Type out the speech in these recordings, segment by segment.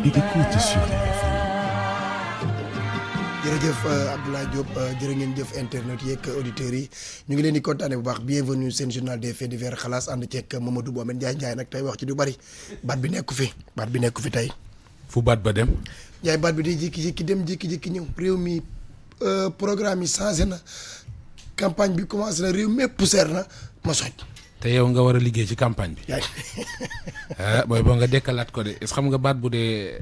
et d'écoute sur RFM. jërëjëf Abdoulaye Diop jërë ngeen jëf internet yeeg auditeurs yi ñu ngi leen di kontaane bu baax bienvenue seen journal des faits divers xalaas ànd ceeg Mamadou Boamène Ndiaye nag tey wax ci du bari baat bi nekku fi tey. fu baat ba dem. Ndiaye baat bi day jékki-jékki dem jékki-jékki ñëw réew mi programme yi changé na campagne bi commencé na réew mépp seer na ma soj. te yow nga war a liggéey ci campagne bi. booy boo nga dekkalaat ko de xam nga baat bu dee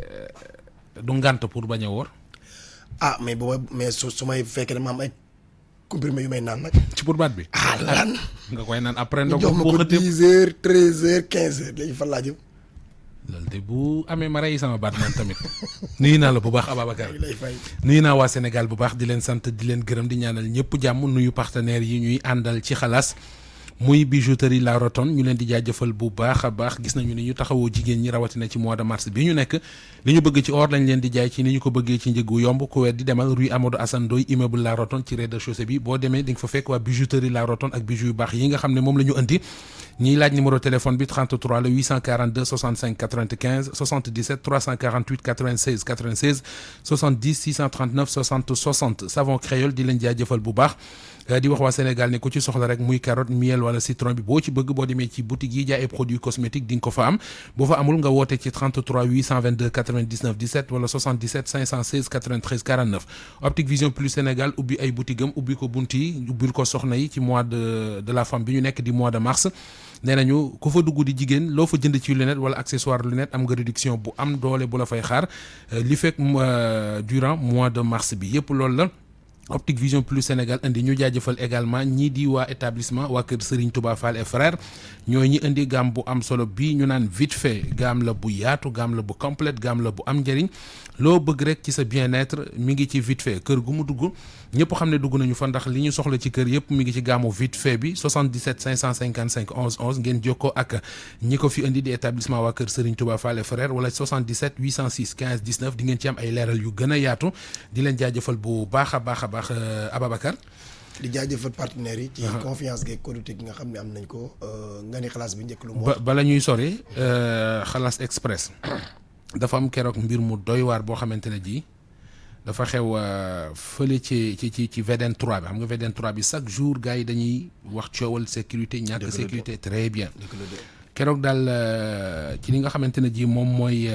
du ngànt pour bañ a woor. mais booba su may fekkee ne ma am ay comprimé yu may naan nag. ci pour baat bi. lan nga koy naan après. ndox jox ma ko 10 heures 13 heures 15 heures léegi fan laa jëm. loolu de bu amee ma rey sama baat man tamit nuyu naa la bu baax Ababacar. lay fay nuyu naa waa Sénégal bu baax di leen sant di leen gërëm di ñaanal ñëpp jàmm nuyu partenaires yi ñuy àndal ci xalaas. muy bijouterie La Rotonde ñu leen di jaajëfal bu baax a baax gis nañu ni ñu taxawoo jigéen ñi rawatina ci mois de mars bi ñu nekk li ñu bëgg ci or lañ leen di jaay ci ni ñu ko bëggee ci njëgu yomb ku wet di demal rue Amadou Assane Ndoye immeuble La Rotonde ci rez-de-chaussée bi boo demee di nga fa fekk waa bijouterie La Rotonde ak bijoux yu baax yi nga xam ne moom la ñu indi ñiy laaj numéro téléphone bi 33 la 842 65 95 77 348 96 96 70 639 60 60 savon créole di leen jaajëfal bu baax di wax waa Sénégal ne ku ci soxla rek muy carotte miel wala citron bi boo ci bëgg boo demee ci boutique yi jaay ay produits cosmétiques di nga ko fa am boo fa amul nga woote ci 33 822 99 17 wala 77 516 93 49 Optique Vision Plus Sénégal ubbi ay boutique am ubbi ko bunt yi ubbil ko soxna yi ci mois de la femme bi ñu nekk di mois de mars nee nañu ku fa dugg di jigéen loo fa jënd ci lunette wala accessoire lunette am nga réduction bu am doole bu la fay xaar li fekk durant mois de mars bi yëpp loolu la Optique Vision Plus Sénégal indi ñu jaajëfal également ñii di waa établissement waa kër Serigne Touba Fall et frère ñooy ñi indi gamme bu am solo bii ñu naan vite fait gamme la bu yaatu gamme la bu complète gamme la bu am njëriñ loo bëgg rek ci sa bien-être mi ngi ci vite fait kër gu mu dugg ñëpp xam ne dugg nañu fa ndax li ñu soxla ci kër yëpp mi ngi ci gaamu vite fait bi 77 555 11 11 ngeen jokkoo ak ñi ko fi indi di établissement waa kër Serigne Touba Fall et frère wala 77 806 15 19 di ngeen ci am ay leeral yu gën a yaatu di leen jaajëfal bu baax a baax Ababacar di jaajëfal partenaires yi. ci confiance geeg kóolute gi nga xam ne am nañ ko nga ni xalaas bi njëkk lu mu wax. bala ñuy sori xalaas express dafa am keroog mbir mu doy waar boo xamante ne ji dafa xew fële ci VDN 3 bi xam nga VDN 3 bi chaque jour gars yi dañuy wax coowal sécurité ñàkk sécurité très bien keroog daal ci li nga xamante ne ji moom mooy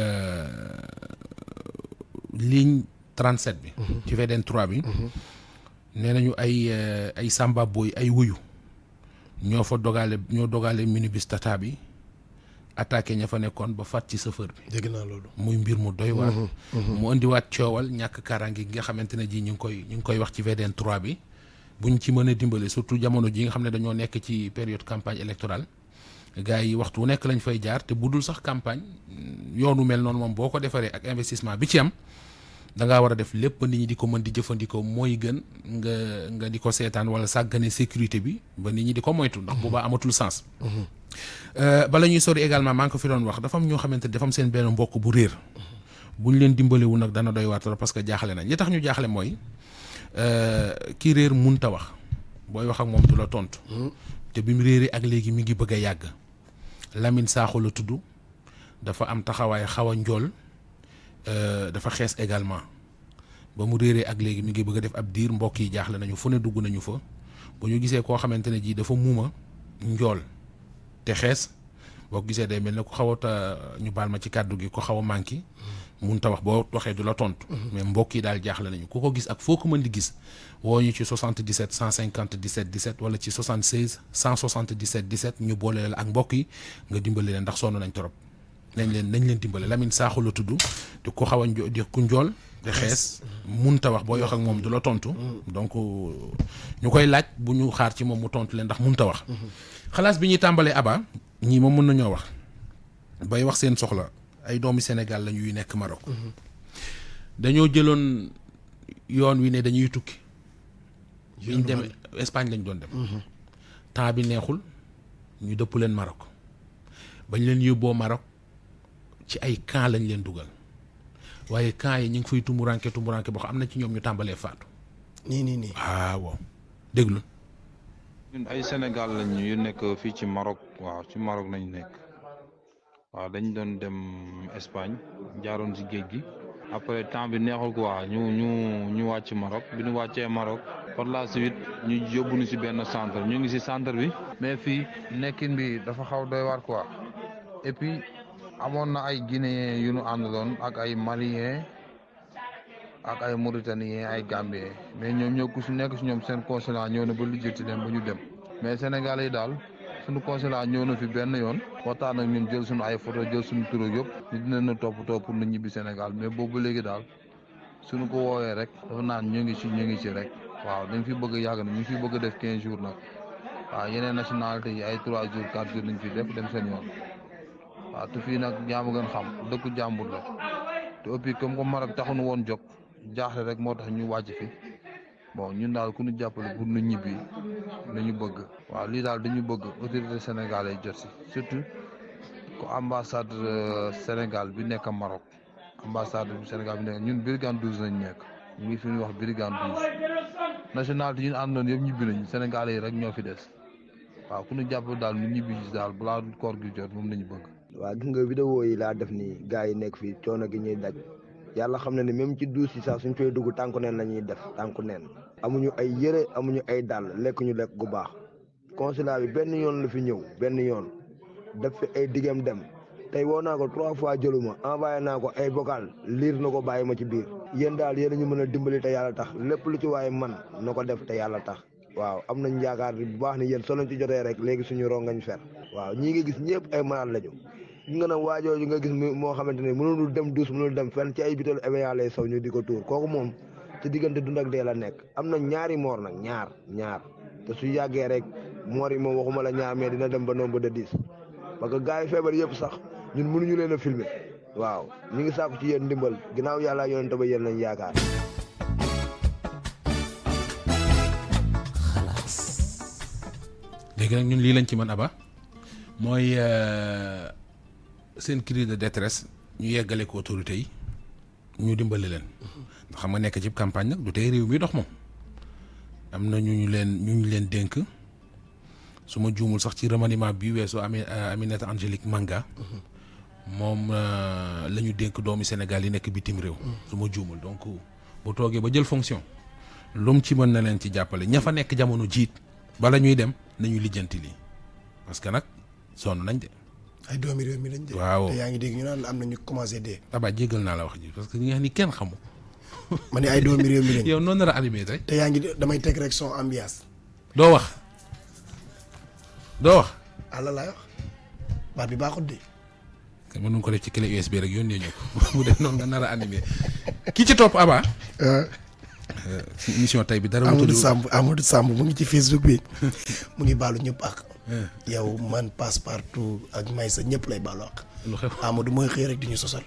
ligne 37 bi. ci VDN 3 bi. nee nañu ay samba boy ay wuyu ñoo dogale minibus Tata bi attaqué ña fa nekkoon ba faat ci chauffeur bi. dégg naa loolu. muy mbir mu doy waar. mu indiwaat coowal ñàkk kaaraange gi nga xamante ne ji ñu ngi koy wax ci VDN 3 bi buñ ci mën a dimbale surtout jamono ji nga xam ne dañoo nekk ci période campagne électorale gars yi waxtu wu nekk lañ fay jaar te budul sax campagne yoonu mel noonu moom boo ko defaree ak investissement bi ci am. da ngaa war a def lépp ba nit ñi di ko mën di jëfandikoo mooy gën nga di ko seetaan wala sàggane sécurité bi ba nit ñi di ko moytu ndax boobaa amatul sens. bala ñuy sori également maa ngi ko fi doon wax dafa am ñoo xamante ne dafa am seen benn mbokk bu réer buñ leen dimbalewu nag dana doy waar parce que jaaxle nañ li tax ñu jaaxle mooy kii réer munta wax booy wax ak moom du la tontu. te bi mu réeree ak léegi mi ngi bëgg a yàgg Lamine Sakho la tudd dafa am taxawaay xaw a njool. dafa xees également ba mu réeree ak léegi mi ngi bëgg a def ab diir mbokk yi jaaxle nañu fu ne dugg nañu fa bu ñu gisee koo xamante ne ji dafa muuma njool te xees boo ko gisee day mel ne ku xaw a ñu baal ma ci kàddu gi ko xaw a manqué mun ta wax boo waxee du la tontu. mais mbokk yi daal jaaxle nañu ku ko gis ak foo ko mën di gis woo ñu ci 77 150 17 17 wala ci 76 177 17 ñu boole la ak mbokk yi nga dimbali leen ndax sonn nañ torop nañ leen dimbale Lamine Sakho la tudd te ku xaw a di ku njool te xees munta wax booy wax ak moom du la tontu donc ñu koy laaj bu ñu xaar ci moom mu tontu leen ndax munta wax xalaas bi ñuy tàmbalee Aba ñii moom mën nañoo wax bay wax seen soxla ay doomi Sénégal la ñuy nekk Maroc dañoo jëloon yoon wi ne dañuy tukki biñ demee Espagne lañ doon dem temps bi neexul ñu dëpp leen Maroc bañ leen yóbboo Maroc ci ay camp lañ leen dugal waaye camp yi ñu ngi fay tumuranke boo xam am na ci ñoom ñu tàmbalee faatu. nii. waaw déglu. ñun ay Sénégal lañ yu nekk fii ci Maroc waaw ci Maroc nañ nekk waaw dañ doon dem Espagne jaaroon si géej gi après temps bi neexul quoi ñu wàcc Maroc bi ñu wàccee Maroc par la suite ñu yóbbu ñu si benn centre ñu ngi si centre bi mais fii nekkin bi dafa xaw doy waar quoi et puis amoon na ay Guinéens yu ñu àndaloon ak ay Maliens ak ay Mauritaniens ay Gambiens mais ñoom ñoo ku si nekk si ñoom seen consulat ñëw na ba lijjanti leen ba ñu dem mais Sénégalais yi daal suñu consulat ñëw na fi benn yoon waxtaan ak ñun jël suñu ay photo jël suñu turu yëpp ñu dinañ toppatoo pour nu ñibbi Sénégal mais boobu léegi daal suñu ko woowee rek dafa naan ñu ngi ci rek waaw dañ fi bëgg a yàgg na ñu ngi fi bëgg a def 15 jours nag waaw yeneen nationalité yi ay 3 jours 4 jours lañ fi def dem seen yoon waaw te fii nag jaamu gën xam dëkku jàmbur la te et puis comme que Maroc taxuñu woon jóg jaaxle rek moo tax ñu wàcc fi bon ñun daal ku ñu jàppale pour nu ñibbi la ñu bëgg waaw lii daal dañu bëgg autorité sénégalais jot si surtout ko ambassade Sénégal bi nekk Maroc ambassade bu Sénégal bi nekk ñun brigade 12 lañ nekk ñu ngi fi ñuy wax brigade 12 nationalité yi ñu àndoon yëpp ñibbi nañ sénégalais yi rek ñoo fi des waaw ku ñu jàppale daal ñu ñibbi si daal balaa koor gi jot moom lañu bëgg. waaw gis nga vidéo yi laa def nii gars yi nekk fii coono gi ñuy daj yàlla xam na ne même ci duus yi sax suñ fay dugg tànku neen la ñuy def tànku neen amuñu ay yëre amuñu ay dàll lekk ñu lekk gu baax consulat bi benn yoon la fi ñëw benn yoon def fi ay diggam dem tey woo naa ko 3 fois jëluma envoyé naa ko ay vocal liir na ko bàyyi ma ci biir yéen daal yéen ñu mën a dimbali te yàlla tax lépp lu ci waaye man na ko def te yàlla tax waaw am nañ yaakaar bu baax ni yéen soo leen ci jotee rek léegi suñu rongañ fer waaw ñii nga gis ñëpp ay malade lañu ñu nga nag waajooju nga gis moo xamante ne mënul dem douche mënul dem fenn ci ay bital événement lay saw ñu di ko tuur kooku moom ci diggante dund ak dee la nekk am na ñaari moor nag ñaar te su yàggee rek moor yi moom waxuma la ñaar mais dina dem ba nombre de 10 parce que gars yi feebar yëpp sax ñun mënuñu leen a filmer waaw ñu ngi sàkku ci yéen ndimbal ginnaaw yàlla yonent ba yéen lañ yaakaar. léegi nag ñun lii lañ ci mën aba mooy seen cri de détresse ñu yeggale ko autorité yi ñu dimbali leen ndax xam nga nekk ci campagne nag du tey réew mi dox moom am na ñu leen dénk su ma juumul sax ci remaniement bi weesoo Aminata Angélique Manga moom la ñu dénk doomi Sénégal yi nekk bitim réew su ma juumul donc bu toogee ba jël fonction lu mu ci mën na leen ci jàppale ña fa nekk jamono jiit bala ñuy dem nañu lijjanti lii parce que nag sonn nañ de. ay doomi réew mi lañ de. waaw te yaa ngi dégg ñu naan am na ñu commencé dee. Aba jéggal naa la wax ji parce que ñi nga xam ni kenn xamu. ma ne ay doomi réew mi lañ. yow noonu la animé tey. te yaa ngi damay teg rek son ambiance. doo wax. àlla laay wax baat bi baaxut de. mën nañu ko def ci clé USB rek yónnee ñu ko mu def noonu nga nar a animé ki ci topp Aba. émission tey bi dara. Amadou Samb mu ngi ci Facebook bi mu ngi baalu ñëpp ak. yow man Passepartout ak Maysa ñëpp lay baalu ak. lu xew Amadou mooy xëy rek di ñu sosal.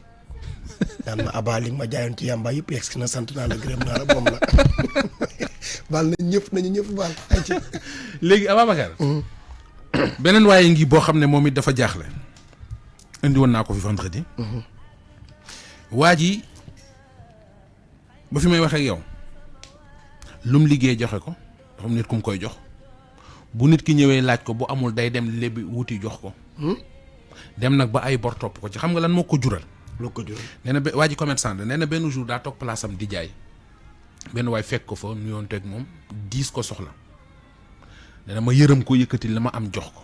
daan ma Aba li ma jaayoon ci yàmba yëpp yegg si na sant naa la gërëm naa la moom la baal nañu ñëpp baal ay ci. léegi Ababacar. beneen waaye ngi boo xam ne moom it dafa jaaxle. indi woon naa ko fi vendredi. waa ji ba fi may wax ak yow. lum liggéey joxe ko dafa am nit ku mu koy jox bu nit ki ñëwee laaj ko bu amul day dem lebi wuti jox ko. dem nag ba ay bor topp ko ci xam nga lan moo ko jural. loo ko jural nee na waa ji commerçant la nee na benn jour daa toog place am di jaay benn waay fekk ko fa nuyoon teg moom diis ko soxla nee na ma yërëm ko yëkkati la ma am jox ko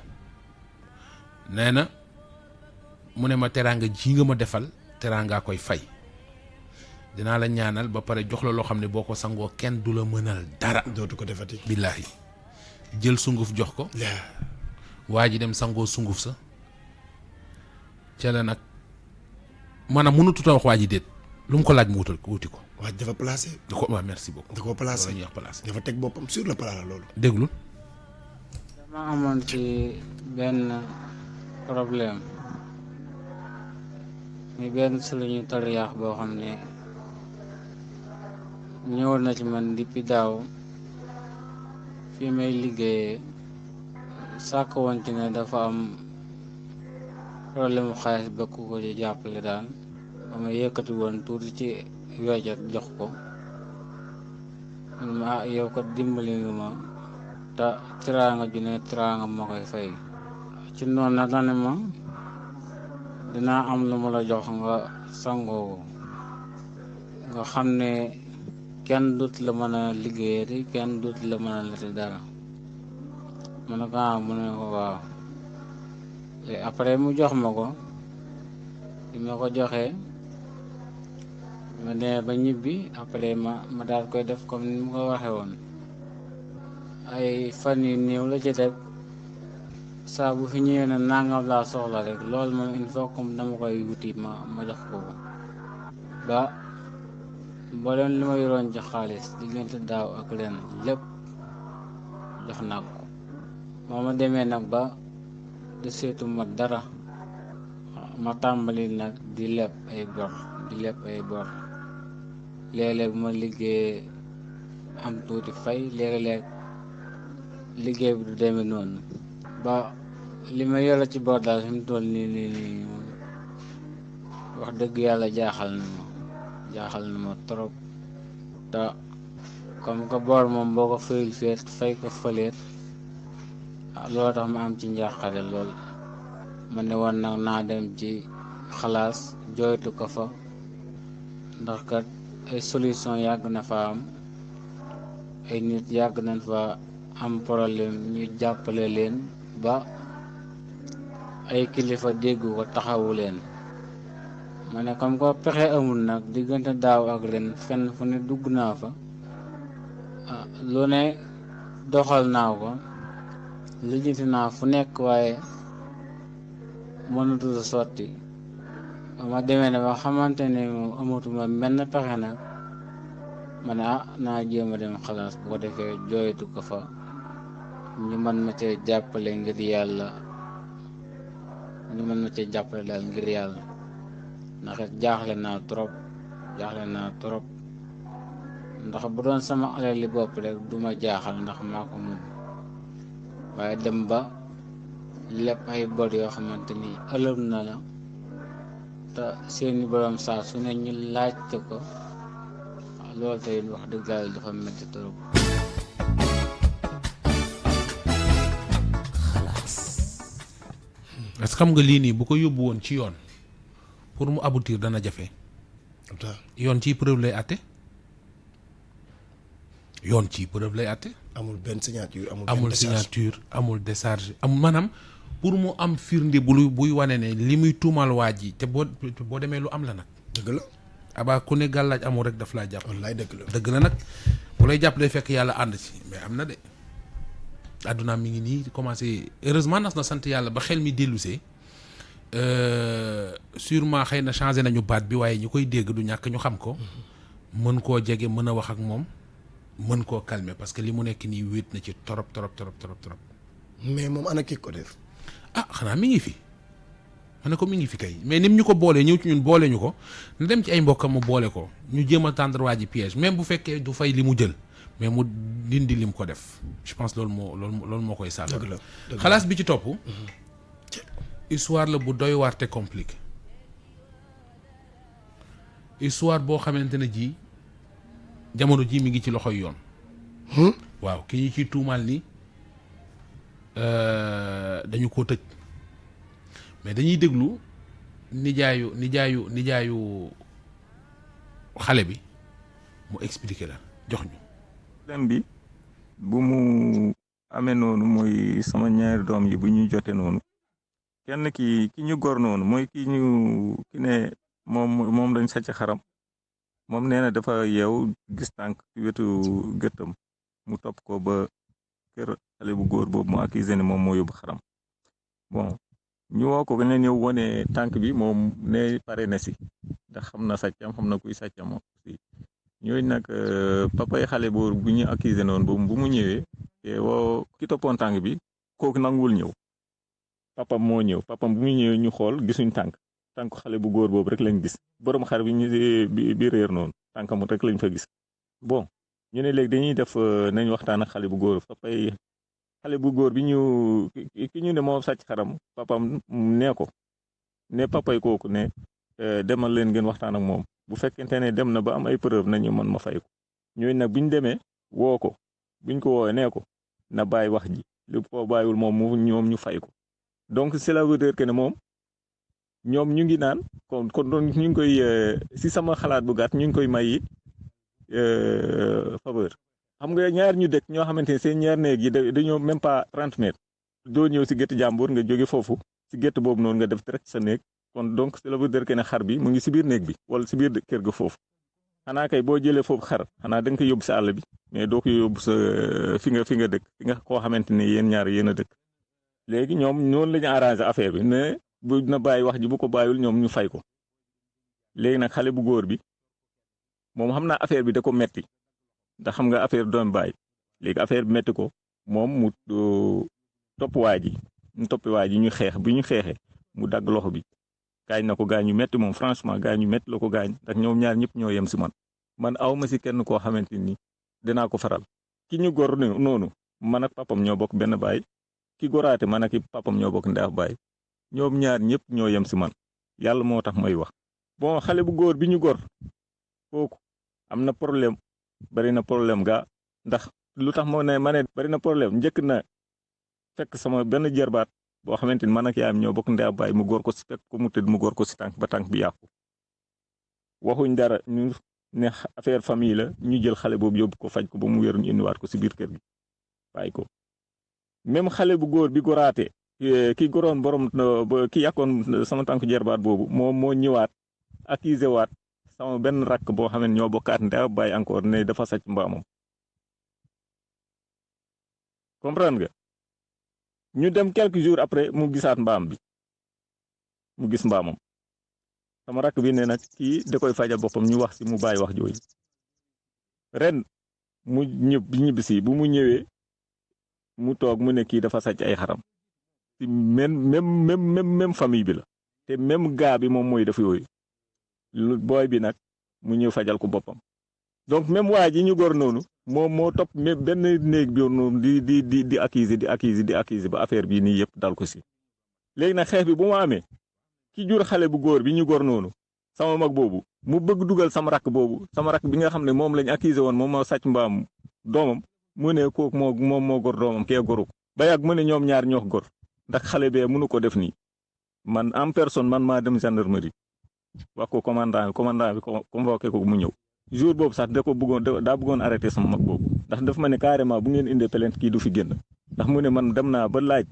nee na mu ne ma teraanga ji nga ma defal teraangaa koy fay. dinaa la ñaanal ba pare jox la loo xam ne boo ko sangoo kenn du la mënal dara. dootu ko defati. billaahi jël sunguf jox ko. waa ji dem sangoo sunguf sa. ca la nag maanaam mënutut a wax waa ji déet lu mu ko laaj mu wuti ko. waa ji dafa placé. waaw merci beaucoup. da koo placé loolu la ñuy wax placé. dafa teg boppam sur le plat la loolu. déglul. dama amoon ci benn problème mi benn sëluñu tariyaax boo xam ne. ñëwoon na ci man depuis daaw fii may liggéeyee sàkk woon ci ne dafa am problème xaalis ba ku ko ci jàppale daal ba ma yëkkati woon tuuti ci weccat jox ko ma yow ko dimbali nga ma te teraanga ju ne teraanga moo koy fay ci noonu nag la ne ma dinaa am lu ma la jox nga sangoo nga xam ne kenn dut la mën a liggéeyati kenn dut la mën a lati dara mu ne ko mu ne ko waaw léegi après mu jox ma ko bi ma ko joxee ma demee ba ñibbi après ma daal koy def comme ni mu ko waxee woon ay fan yu néew la ci teg saa bu fi ñëwee ne nangam laa soxla rek loolu moom il faut comme dama koy wuti ma jox ko ba mboolem li ma yoroon ci xaalis diggante daaw ak ren lépp jox naa ko moo ma demee nag ba de seetu ma dara ma tàmbali nag di leb ay bor léeg-léeg bu ma liggéey am tuuti fay léeg-léeg liggéey bi du demee noonu ba li ma yore ci bor daal fi mu toll nii wax dëgg yàlla jaaxal na ma trop te comme que bor moom boo ko fayul feet fay ko fëleet loolu tax ma am ci njaaxare lool ma ne woon nag naa dem ci xalaas jooytu ko fa ndax kat ay solution yàgg na fa am ay nit yàgg nañ fa am problème ñu jàppale leen ba ay kilifa dégg ko taxawu leen ma ne comme ko pexe amul nag diggante daaw ak ren fenn fu ne dugg naa fa lu ne doxal naa ko lijjanti naa fu nekk waaye mënatul a sotti ma demee ne ba xamante ne moom amatuma benn pexe nag ma ne naa jéem a dem xalaas bu ko defee jooytu ko fa ñu mën ma cee jàppale ngir yàlla daal ngir yàlla ndax jaaxle naa trop ndax bu doon sama alal li bopp rek duma jaaxal ndax maa ko moom waaye dem ba lépp ay bor yoo xamante ni ëllëg na la te seeni borom saa su ne ñu laajte ko loolu tey wax dëgg yàlla dafa metti trop. parce que xam nga lii nii bu ko yóbbu woon ci yoon pour mu aboutir dana jafe. yoon ciy preuve lay àtte. amul benn signature amul décharge amul maanaam pour mu am firnde buy wane ne li muy tuumal waa ji te boo demee lu am la nag. dëgg la. abaa ku ne gàllaaj amul rek daf laa jàpp. wallaay dëgg la nag bu lay jàpp day fekk yàlla ànd ci mais am na de àdduna mi ngi nii commencé heureusement nas na sant yàlla ba xel mi dellusee sûrement xëy na changé nañu baat bi waaye ñu koy dégg du ñàkk ñu xam ko mën koo jege mën a wax ak moom mën koo calmer parce que li mu nekk nii wéet na ci trop. mais moom ana kii ko def. xanaa mi ngi fi ma ne ko mi ngi fi kay mais nim ñu ko boolee ñëw ci ñun boole ñu ko na dem ci ay mbokkam mu boole ko ñu jéem a tendre waa ji piège même bu fekkee du fay li mu jël mais mu dindi lim ko def je pense loolu moo koy sàll. dëgg la xalaas bi ci topp. histoire la bu doy waar te compliqué histoire boo xamante ne ji jamono ji mi ngi ci loxoy yoon. waaw ki ñu ciy tuumaal ni dañu ko tëj mais dañuy déglu nijaayu xale bi mu expliqué la jox ñu. problème bi bu mu amee noonu mooy sama ñaari doom yi bu ñuy jote noonu kenn ki ñu gor noonu mooy ki ne moom dañ sàcc xaram moom nee na dafa yeew gis tànk ci wetu gëttam mu topp ko ba kër xale bu góor boobu mu accusé ne moom moo yóbbu xaram bon ñu woo ko ne ñëw wone tànk bi moom ne pare na si ndax xam na sàccam xam na kuy sàccam aussi ñooñu nag papay xale bu ñu accusé noonu boobu bu mu ñëwee te woo ki toppoon tànk bi kooku nanguwul ñëw papam moo ñëw papam bu mu ñëwee ñu xool gisuñ tànk xale bu góor boobu rek lañ gis borom xar bi ñu bi réer noonu tànkam rek lañ fa gis bon ñu ne léegi dañuy def nañ waxtaan ak xale bu góor papay xale bu góor bi ki ñu ne moo sàcc xaram papam nee ko ne papay kooku ne demal leen ngeen waxtaan ak moom bu fekkente ne dem na ba am ay preuve nañu mën ma fay ko ñooñu nag buñ demee woo ko buñ ko woowee nee ko na bàyyi wax ji lu ko bàyyiwul moom ñoom ñu fay ko donc cela veut dire que ne moom ñoom ñu ngi naan kon doon ñu ngi koy si sama xalaat bu gàtt ñu ngi koy may faveur xam nga ñaar ñu dëkk ñoo xamante ne seen ñaar néeg yi dañoo même pas 30 mètres doo ñëw si gétt jàmbur nga jóge foofu si gétt boobu noonu nga def direct sa néeg kon donc cela veut dire que ne xar bi mu ngi si biir néeg bi wala si biir kër ga foofu xanaa kay boo jëlee foofu xar xanaa da nga koy yóbbu sa àll bi mais doo ko yóbbu sa fi nga dëkk fi nga koo xamante ne yéen ñaar yéen a dëkk léegi ñoom noonu la ñu arrangé affaire bi mais bu na bàyyi wax ji bu ko bàyyiwul ñoom ñu fay ko léegi nag xale bu góor bi moom xam naa affaire bi da ko metti ndax xam nga affaire doom bàyyi léegi affaire bi metti ko moom mu topp waa ji ñu toppi waa ji ñu xeex bi ñu xeexee mu dagg loxo bi gaañ na ko gaañ yu metti moom franchement gaañ yu metti la ko gaañ ndax ñoom ñaar ñëpp ñoo yem si man aw ma si kenn koo xamante ni dinaa ko faral ki ñu gor noonu man ak papam ñoo bokk benn baay ki goraate man ak papam ñoo bokk ndeex baay ñoom ñaar ñëpp ñoo yem si man yàlla moo tax may wax bon xale bu góor bi ñu gor kooku am na problème bari na problème ga ndax lu tax moo ne ma ne bari na problème njëkk na fekk sama benn jërbaat boo xamante ni man ak yaayam ñoo bokk ndeex baay mu góor ko si fekk ko mu tëdd mu góor ko si tànk ba tànk bi yàqu waxuñ dara ñu ne affaire famille la ñu jël xale boobu yóbbu ko faj ko ba mu wér ñu indiwaat ko si biir kër gi bàyyi ko même xale bu góor bi goraate ki goroon borom ki yàkkoon sama tànk jerbaat boobu moom moo ñëwaat accusé waat sama benn rakk boo xam ne ñoo bokkaat ndeex bàyyi encore ne dafa sàcc mbaamam comprendre nga ñu dem quelques jours après mu gisaat mbaam bi mu gis mbaamam sama rakk bi ne nag kii da koy fajal boppam ñu wax si mu bàyyi wax jooju ren mu ñibbisi bu mu ñëwee mu toog mu ne kii dafa sàcc ay xaram ci même famille bi la te même gaa bi moom mooy def yooyu booy bi nag mu ñëw fajal ko boppam donc même waa ji ñu gor noonu moom moo topp même benn néeg bi noonu di accuser ba affaire bii nii yëpp dal ko si léegi nag xeex bi bu mu amee ki jur xale bu góor bi ñu gor noonu sama mag boobu mu bëgg dugal sama rakk boobu sama rakk bi nga xam ne moom lañ accusé woon moom moo sàcc mbaam doomam mu ne kooku moom moo gor doomam kee goru ko ba yàgg mu ne ñoom ñaar ñoo ko gor ndax xale bee mënu ko def nii man en personne man maa dem gendarmerie wax ko commandant bi convoqué ko mu ñëw jour boobu sax daa bëggoon arrêté sama mag boobu ndax daf ma ne carrément bu ngeen indee plainte kii du fi génn ndax mu ne man dem naa ba laaj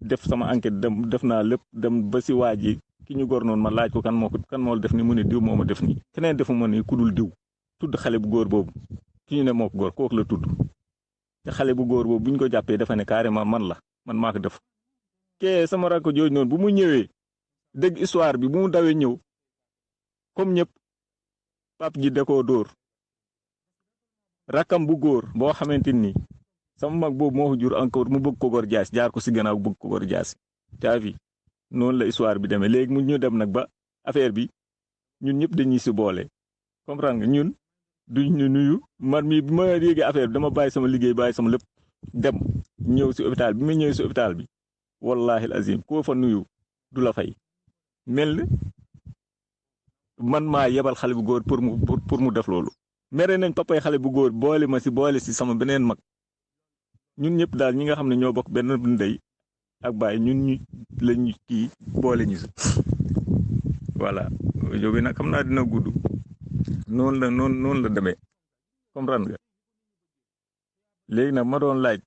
def sama enquête def naa lépp dem ba si waa ji ki ñu gor noonu ma laaj ko kan moo def ni mu ne diw moo ma def nii keneen defu ma ni ku dul diw tudd xale bu góor boobu ki ñu ne moo ko góor kooku la tudd te xale bu góor boobu bu ñu ko jàppee dafa ne carrément man maa ko def kee sama rakk jooju noonu bu mu ñëwee dégg histoire bi bu mu dawee ñëw comme ñëpp pap ji da koo dóor rakkam bu góor boo xamante ni sama mag boobu moo ko jur encore mu bëgg ko gor jaas jaar ko si gannaaw bëgg ko gor jaas taafi noonu la histoire bi demee léegi mu ñu dem nag ba affaire bi ñun ñëpp dañuy si boole comprendre nga ñun duñ ñu nuyu man mii bi ma yéegee affaire bi dama bàyyi sama liggéey bàyyi sama lépp dem ñëw si hôpital bi ma ñëwee si hôpital bi wallahi alazim koo fa nuyu du la fay mel man maa yebal xale bu góor pour mu def loolu mere nañ papay xale bu góor boole si sama beneen mag ñun ñëpp daal ñi nga xam ne ñoo bokk benn ndey ak baay ñun ñu lañu kii boole ñu si voilà jóge nag xam naa dina gudd noonu la demee comprendre nga léegi nag ma doon laaj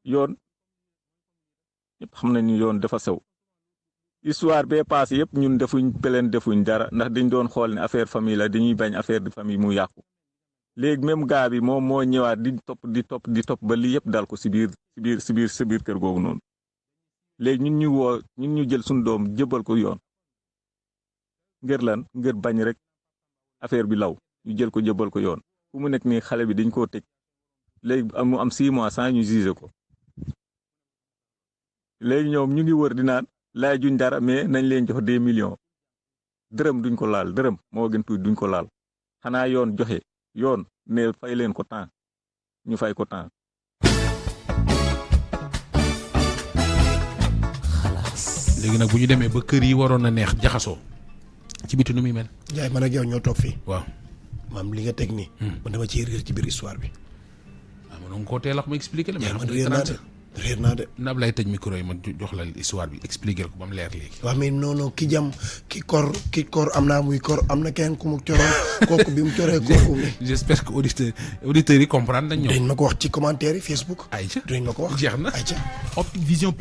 yoon ñëpp xam nañu yoon dafa sew histoire bee passé yëpp ñun defuñ peleen defuñ dara ndax dañ doon xool ne affaire famille la dañuy bañ affaire de famille mu yàqu léegi même gaa bi moom moo ñëwaat di topp ba lii yëpp dal ko si biir kër googu noonu léegi ñun ñu jël suñu doom jëbal ko yoon ngir lan ngir bañ rek affaire bi law ñu jël ko jëbal ko yoon fu mu nekk nii xale bi dañ koo tëj léegi mu am 6 mois sans ñu juger ko léegi ñoom ñu ngi wër di naan laaj juñ dara mais nañ leen jox 2 millions dërëm duñ ko laal dërëm moo gën tuuti duñ ko laal xanaa yoon joxe yoon ne fay leen ko temps ñu fay ko temps. léegi nag bu ñu demee ba kër yi waroon a neex jaxasoo ci biti nu muy mel. Ndiaye man ak yow ñoo toog fii. waaw maam li nga teg nii. man dama ciy réer ci biir histoire bi. waaw man nga koo teel a ma expliqué la. man réer naa de réer naa de. Nab lay tëj micro yi ma jox la histoire bi expliquer ko ba mu leer léegi. waaw mais non ki jam ki kor am naa muy kor am na kenn ku mu coroon kooku bi mu coree kooku. j'espère que auditeurs yi comprendre nañ ñoom. dañ ma ko wax ci commentaire yi Facebook. ayca dañ ma ko wax jeex na ayca. Optique Vision.